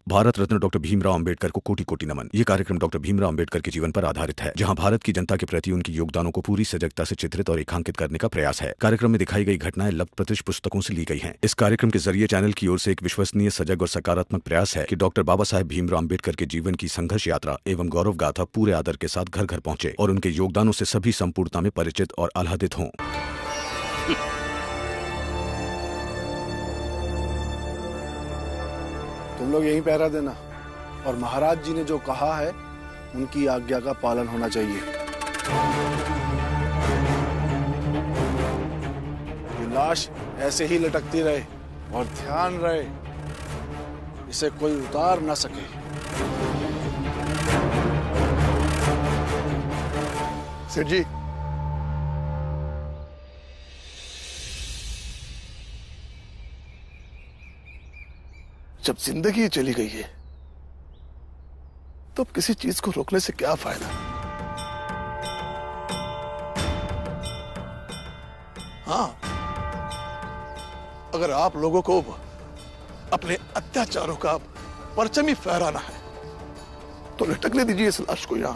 Bharat Ratna doctor Bhimrao Ambedkar को कोटि कोटि नमन। ये कार्यक्रम डॉक्टर भीमराव अंबेडकर के जीवन पर आधारित है, जहां भारत की जनता के प्रति उनके योगदानों को पूरी सजगता से चित्रित और रेखांकित करने का प्रयास है। कार्यक्रम में दिखाई गई घटनाएं लब्ध प्रतिष्ठ पुस्तकों से ली गई हैं। इस कार्यक्रम के जरिए चैनल की ओर से एक विश्वसनीय, सजग और सकारात्मक प्रयास है कि डॉक्टर बाबा साहेब भीमराव अंबेडकर के जीवन की संघर्ष यात्रा एवं गौरव गाथा पूरे आदर के साथ घर घर पहुंचे और उनके योगदानों से सभी संपूर्णता में परिचित और आह्लादित हों। तुम लोग यहीं पहरा देना और महाराज जी ने जो कहा है उनकी आज्ञा का पालन होना चाहिए। ये लाश ऐसे ही लटकती रहे और ध्यान रहे इसे कोई उतार ना सके। सेठ जी, जब जिंदगी चली गई है तो किसी चीज को रोकने से क्या फायदा। हाँ, अगर आप लोगों को अपने अत्याचारों का परचम ही फहराना है तो लटकने दीजिए इस लाश को। यहां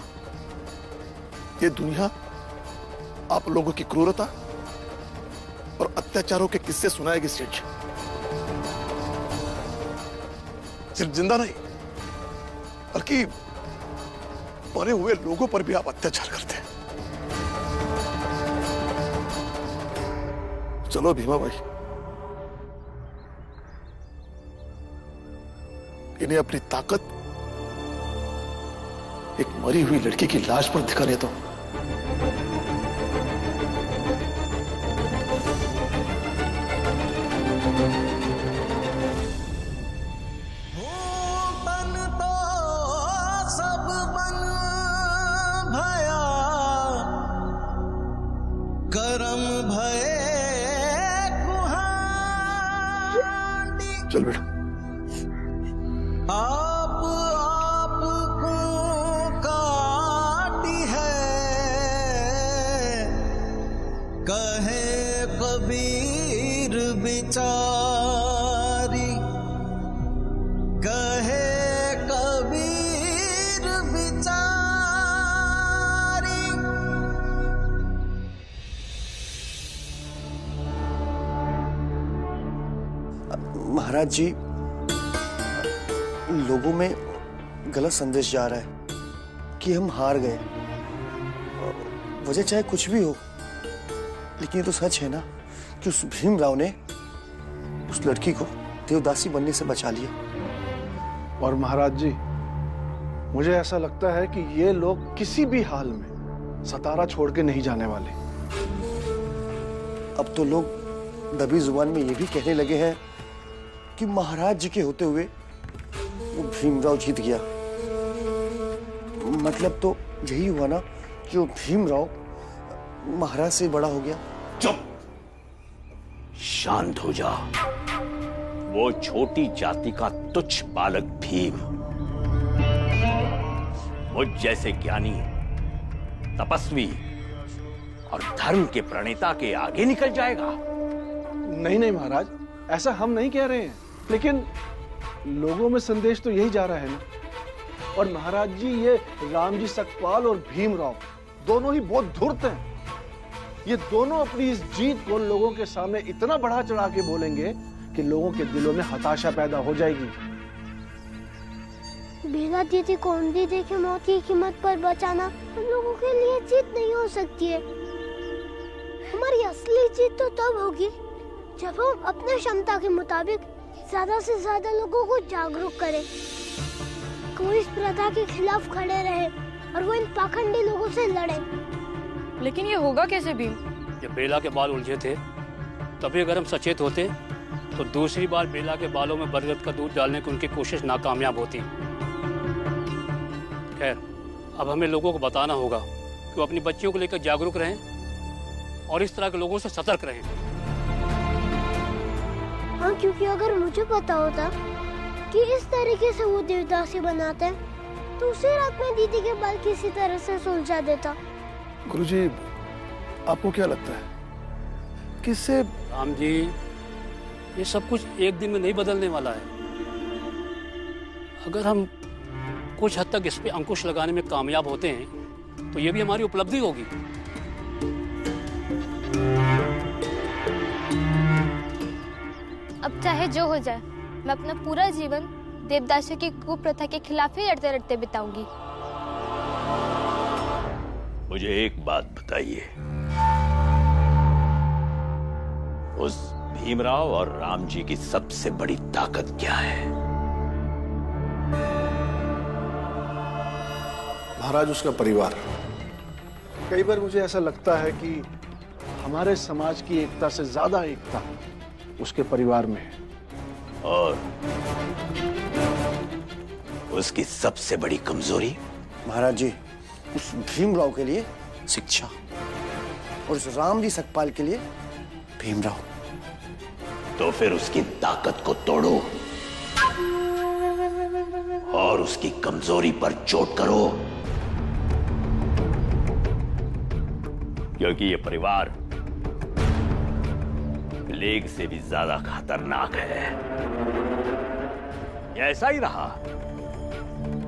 ये दुनिया आप लोगों की क्रूरता और अत्याचारों के किस्से सुनाएगी सेठ। सिर्फ जिंदा नहीं बल्कि मरे हुए लोगों पर भी आप अत्याचार करते हैं। चलो भीमा भाई, इन्हें अपनी ताकत एक मरी हुई लड़की की लाश पर दिखाने दो। चल बेटा। आपको काटी है, कहे कबीर बिचारी, कहे कबीर बिचारी। महाराज जी, लोगों में गलत संदेश जा रहा है कि हम हार गए। वजह चाहे कुछ भी हो, लेकिन ये तो सच है ना कि उस भीमराव ने उस लड़की को देवदासी बनने से बचा लिया। और महाराज जी, मुझे ऐसा लगता है कि ये लोग किसी भी हाल में सतारा छोड़ के नहीं जाने वाले। अब तो लोग दबी जुबान में ये भी कहने लगे हैं कि महाराज जी के होते हुए वो भीमराव जीत गया। मतलब तो यही हुआ ना कि वो भीमराव महाराज से बड़ा हो गया। चुप, शांत हो जा। वो छोटी जाति का तुच्छ बालक भीम मुझ जैसे ज्ञानी, तपस्वी और धर्म के प्रणेता के आगे निकल जाएगा। नहीं नहीं महाराज, ऐसा हम नहीं कह रहे हैं, लेकिन लोगों में संदेश तो यही जा रहा है ना। और महाराज जी, ये रामजी सकपाल और भीमराव दोनों ही बहुत धूर्त हैं। ये दोनों अपनी इस जीत को लोगों के सामने इतना बढ़ा चढ़ा के बोलेंगे कि लोगों के दिलों में हताशा पैदा हो जाएगी। बेला दीदी को उन दीदी की मौत की कीमत पर बचाना हम लोगों के लिए जीत नहीं हो सकती है। हमारी असली जीत तो तब होगी जब हम अपने क्षमता के मुताबिक ज्यादा से ज्यादा लोगों को जागरूक करें, कोई इस प्रथा के खिलाफ खड़े रहे और वो इन पाखंडी लोगों से लड़े। लेकिन ये होगा कैसे भीम? जब बेला के बाल उलझे थे तभी अगर हम सचेत होते तो दूसरी बार बेला के बालों में बरगद का दूध डालने की उनकी कोशिश नाकामयाब होती। खैर, अब हमें लोगों को बताना होगा कि वो अपनी बच्चियों को लेकर जागरूक रहें और इस तरह के लोगों से सतर्क रहें। हाँ, क्योंकि अगर मुझे पता होता कि इस तरीके से वो देवदासी बनाते हैं तो उसी रात में दीदी के बाल किसी तरह से सुलझा देता। गुरुजी, आपको क्या लगता है किससे? राम जी, ये सब कुछ एक दिन में नहीं बदलने वाला है। अगर हम कुछ हद तक इस पे अंकुश लगाने में कामयाब होते हैं तो ये भी हमारी उपलब्धि होगी। अब चाहे जो हो जाए, मैं अपना पूरा जीवन देवदासियों की कुप्रथा के खिलाफ ही लड़ते लड़ते बिताऊंगी। मुझे एक बात बताइए, उस भीमराव और राम जी की सबसे बड़ी ताकत क्या है? महाराज, उसका परिवार। कई बार मुझे ऐसा लगता है कि हमारे समाज की एकता से ज्यादा एकता उसके परिवार में है। और उसकी सबसे बड़ी कमजोरी? महाराज जी, उस भीमराव के लिए शिक्षा और उस राम जी सकपाल के लिए भीमराव। तो फिर उसकी ताकत को तोड़ो और उसकी कमजोरी पर चोट करो, क्योंकि ये परिवार प्लेग से भी ज्यादा खतरनाक है। ये ऐसा ही रहा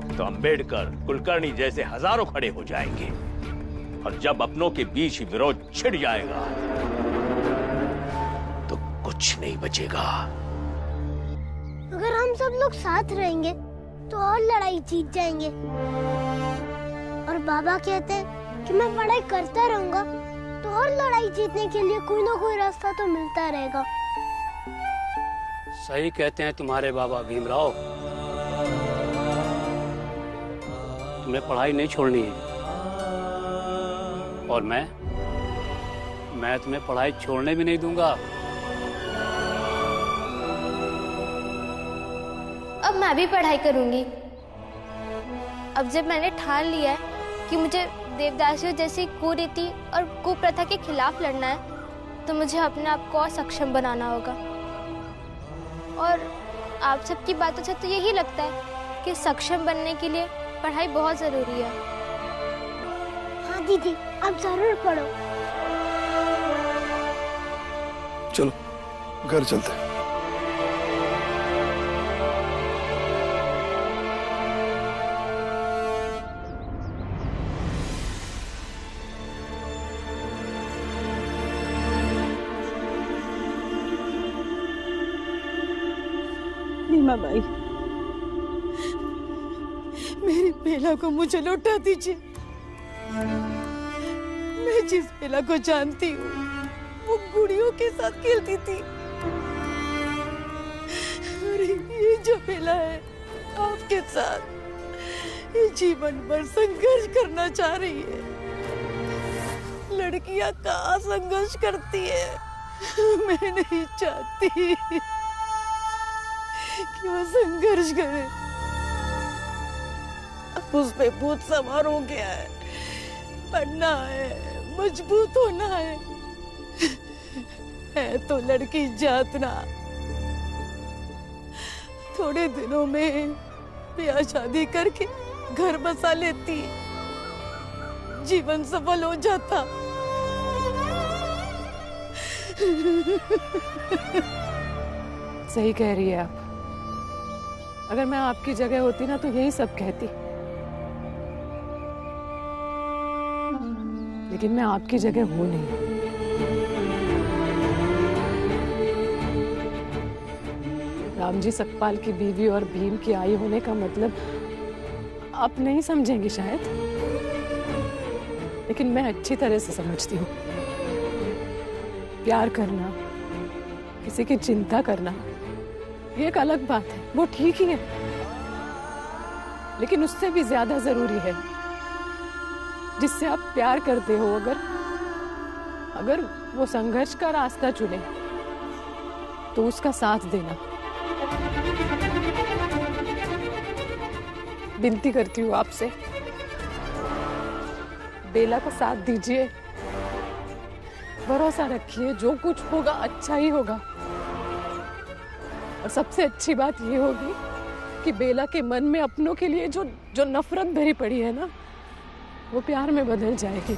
तो अंबेडकर, कुलकर्णी जैसे हजारों खड़े हो जाएंगे, और जब अपनों के बीच ही विरोध छिड़ जाएगा तो कुछ नहीं बचेगा। अगर हम सब लोग साथ रहेंगे तो और लड़ाई जीत जाएंगे। और बाबा कहते हैं कि मैं पढ़ाई करता रहूंगा तो और लड़ाई जीतने के लिए कोई ना कोई रास्ता तो मिलता रहेगा। सही कहते हैं तुम्हारे बाबा भीमराव, तुम्हें पढ़ाई नहीं छोड़नी है, और मैं तुम्हें पढ़ाई छोड़ने भी नहीं दूंगा। अब मैं भी पढ़ाई करूंगी। अब जब मैंने ठान लिया है कि मुझे देवदासियों जैसी कुरीति और कुप्रथा के खिलाफ लड़ना है, तो मुझे अपने आप को और सक्षम बनाना होगा। और आप सबकी बातों से तो यही लगता है कि सक्षम बनने के लिए पढ़ाई बहुत जरूरी है। हाँ दीदी, आप जरूर पढ़ो। चलो घर चलते हैं। नीमा बाई, मेरी बेला को मुझे लौटा दीजिए। मैं जिस बेला को जानती हूँ वो गुड़ियों के साथ खेलती थी, और ये जो बेला है आपके साथ, ये जीवन भर संघर्ष करना चाह रही है। लड़कियां कहाँ संघर्ष करती है? मैं नहीं चाहती कि वो संघर्ष करे। अब उस पे भूत सवार हो गया है। पढ़ना है, मजबूत होना है तो लड़की जातना। थोड़े दिनों में ब्याह शादी करके घर बसा लेती, जीवन सफल हो जाता। सही कह रही है आप। अगर मैं आपकी जगह होती ना तो यही सब कहती, लेकिन मैं आपकी जगह हूं नहीं। राम जी सकपाल की बीवी और भीम की आई होने का मतलब आप नहीं समझेंगी शायद, लेकिन मैं अच्छी तरह से समझती हूँ। प्यार करना, किसी की चिंता करना, ये एक अलग बात है, वो ठीक ही है, लेकिन उससे भी ज्यादा जरूरी है जिससे आप प्यार करते हो, अगर वो संघर्ष का रास्ता चुने तो उसका साथ देना। विनती करती हूँ आपसे, बेला का साथ दीजिए, भरोसा रखिए, जो कुछ होगा अच्छा ही होगा। और सबसे अच्छी बात ये होगी कि बेला के मन में अपनों के लिए जो नफरत भरी पड़ी है ना, वो प्यार में बदल जाएगी।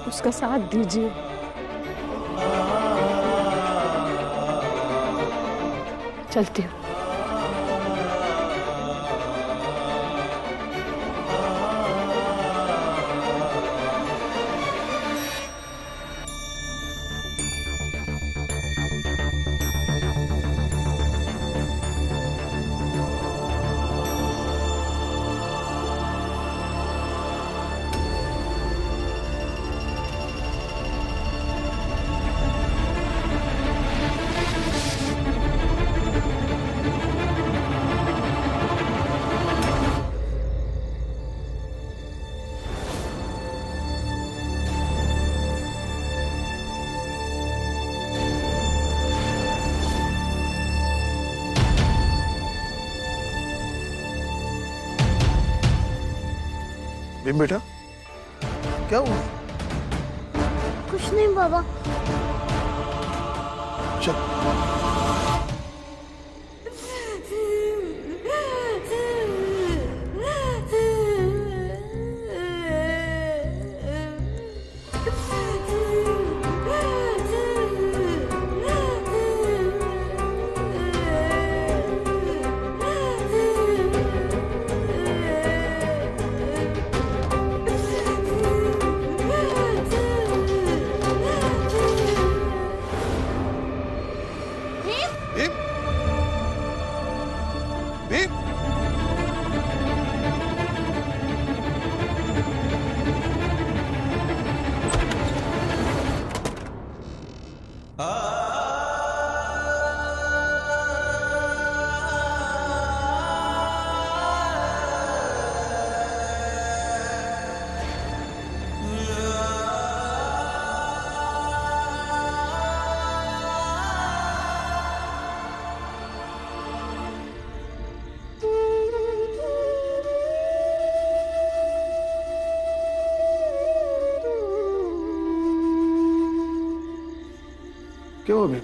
उसका साथ दीजिए। चलती हूँ। भीम बेटा, क्या हुआ? कुछ नहीं बाबा। चल। क्या हुआ भीम?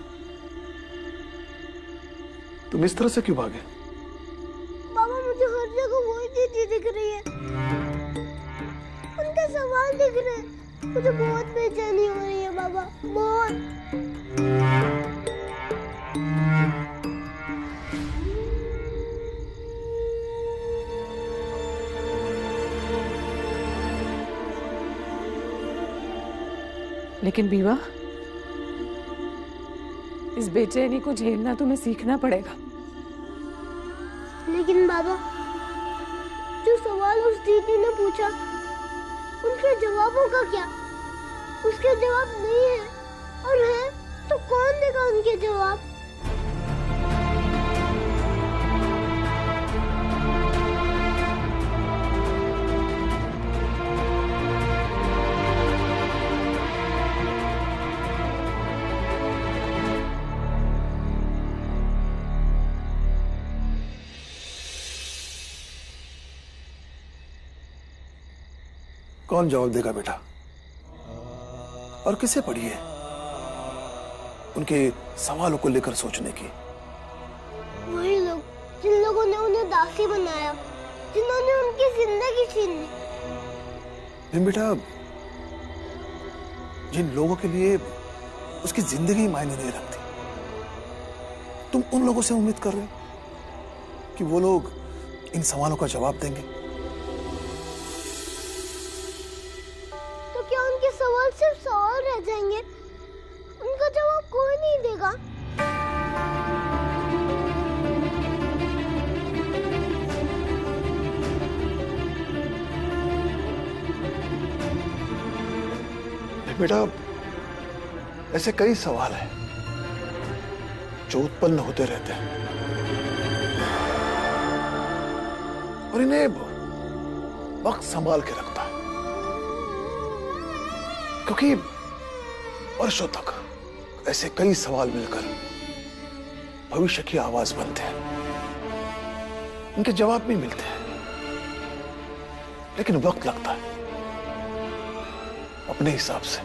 तुम इस तरह से क्यों भागे? बाबा मुझे हर जगह वही चीजें दिख रही है, उनके सवाल दिख रहे हैं। मुझे बहुत बेचैनी हो रही है बाबा, बहुत। लेकिन बीवा, इस बेचैनी को झेलना तुम्हें सीखना पड़ेगा। लेकिन बाबा, जो सवाल उस दीदी ने पूछा, उनके जवाबों का क्या? उसके जवाब नहीं है, और है तो कौन देगा उनके जवाब? कौन जवाब देगा बेटा? और किसे पड़ी है उनके सवालों को लेकर सोचने की? वही लोग जिन लोगों ने उन्हें दासी बनाया, जिन्होंने उनकी जिंदगी छीन ली। भीम बेटा, जिन लोगों के लिए उसकी जिंदगी मायने नहीं रखती, तुम उन लोगों से उम्मीद कर रहे हो कि वो लोग इन सवालों का जवाब देंगे? तो क्या उनके सवाल सिर्फ सवाल रह जाएंगे? उनका जवाब कोई नहीं देगा? बेटा, ऐसे कई सवाल हैं जो उत्पन्न होते रहते हैं, और इन्हें वक्त संभाल के रखता है, क्योंकि वर्षों तक ऐसे कई सवाल मिलकर भविष्य की आवाज बनते हैं। उनके जवाब भी मिलते हैं, लेकिन वक्त लगता है अपने हिसाब से।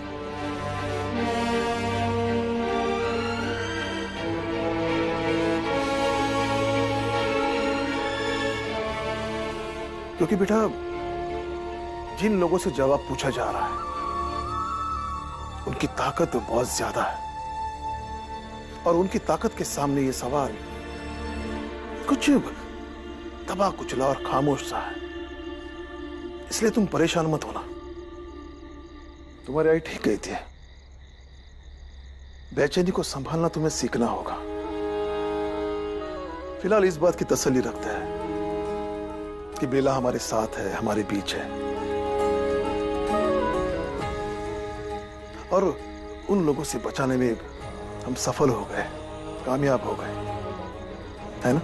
क्योंकि बेटा, जिन लोगों से जवाब पूछा जा रहा है उनकी ताकत बहुत ज्यादा है, और उनकी ताकत के सामने ये सवाल कुछ दबा कुचला और खामोश सा है। इसलिए तुम परेशान मत होना। तुम्हारी आई ठीक गई थी, बेचैनी को संभालना तुम्हें सीखना होगा। फिलहाल इस बात की तसल्ली रखते हैं कि बेला हमारे साथ है, हमारे बीच है, और उन लोगों से बचाने में हम सफल हो गए, कामयाब हो गए, है ना?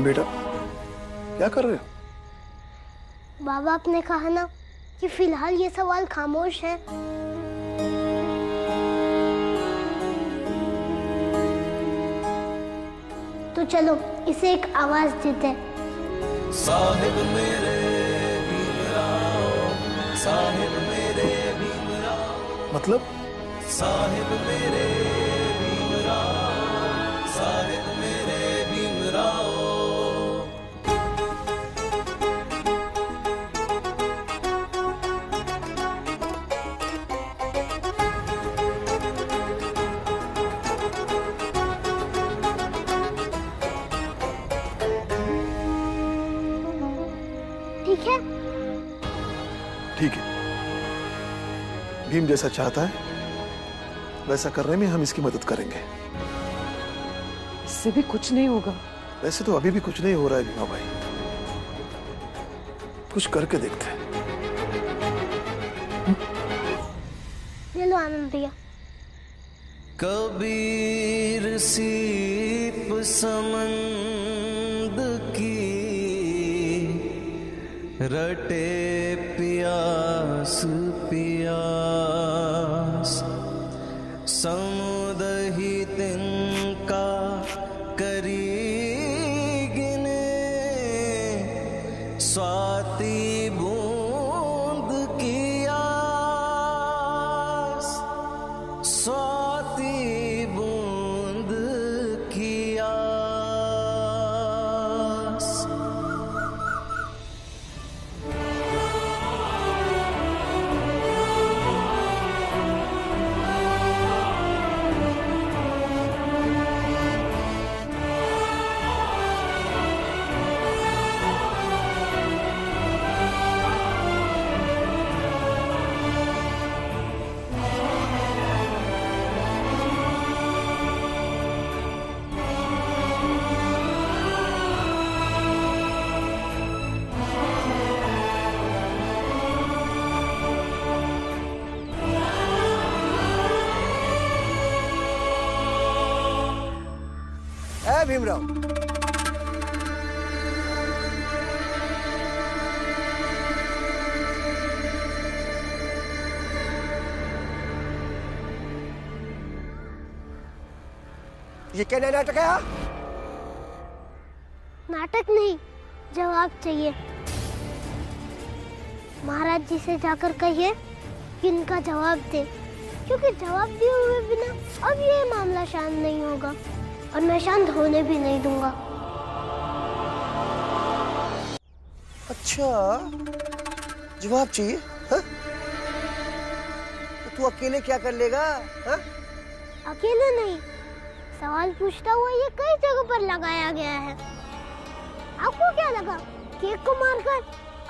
भीम बेटा, क्या कर रहे हो? बाबा आपने कहा ना कि फिलहाल ये सवाल खामोश है। तो चलो इसे एक आवाज देते हैं। साहिब मेरे भीमराव, साहिब मेरे भीमराव, मतलब? साहिब मेरे भीमराव, साहिब मेरे भीमराव। ठीक है? ठीक है, भीम जैसा चाहता है वैसा करने में हम इसकी मदद करेंगे। इससे भी कुछ नहीं होगा। वैसे तो अभी भी कुछ नहीं हो रहा है भीमा भाई, कुछ करके देखते हैं। ले लो आनंद भैया। कबीर सीप समंद की रटे प्यास प्यास, समुद ही तिनका करी गिने, स्वाति बूंद की आस, स्वाति बूंद की आस। है भीमराव, ये क्या नया नाटक है? नाटक नहीं, जवाब चाहिए। महाराज जी से जाकर कहिए कि इनका जवाब दे, क्योंकि जवाब दिए हुए बिना अब ये मामला शांत नहीं होगा और मैं शांत होने भी नहीं दूंगा। अच्छा, जवाब चाहिए? हाँ? तो तू अकेले क्या कर लेगा? हाँ? अकेले नहीं, सवाल पूछता हुआ ये कई जगह पर लगाया गया है। आपको क्या लगा केक को मारकर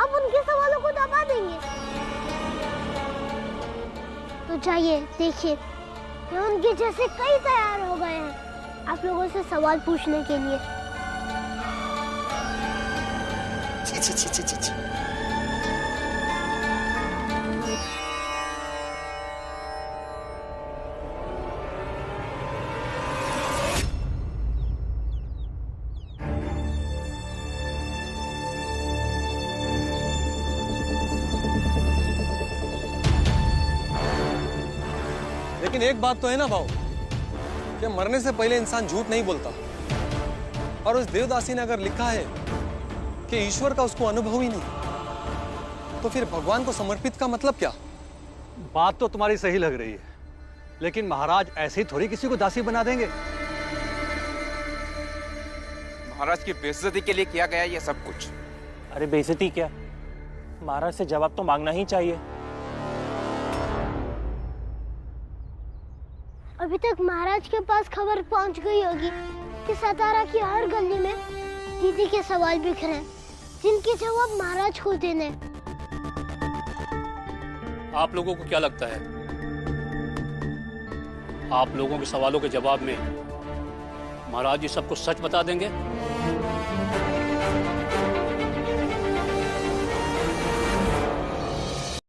अब उनके सवालों को दबा देंगे? तो जाइए देखिए, ये उनके जैसे कई तैयार हो गए हैं आप लोगों से सवाल पूछने के लिए। छी छी छी छी छी छी। लेकिन एक बात तो है ना भाऊ, कि मरने से पहले इंसान झूठ नहीं बोलता। और उस देवदासी ने अगर लिखा है कि ईश्वर का उसको अनुभव ही नहीं, तो फिर भगवान को समर्पित का मतलब क्या? बात तो तुम्हारी सही लग रही है, लेकिन महाराज ऐसे ही थोड़ी किसी को दासी बना देंगे। महाराज की बेइज्जती के लिए किया गया ये सब कुछ। अरे बेइज्जती क्या, महाराज से जवाब तो मांगना ही चाहिए। अभी तक महाराज के पास खबर पहुंच गई होगी कि सतारा की हर गली में दीदी के सवाल बिखरे हैं, जिनके जवाब महाराज को देने। आप लोगों को क्या लगता है, आप लोगों के सवालों के जवाब में महाराज जी सबको सच बता देंगे?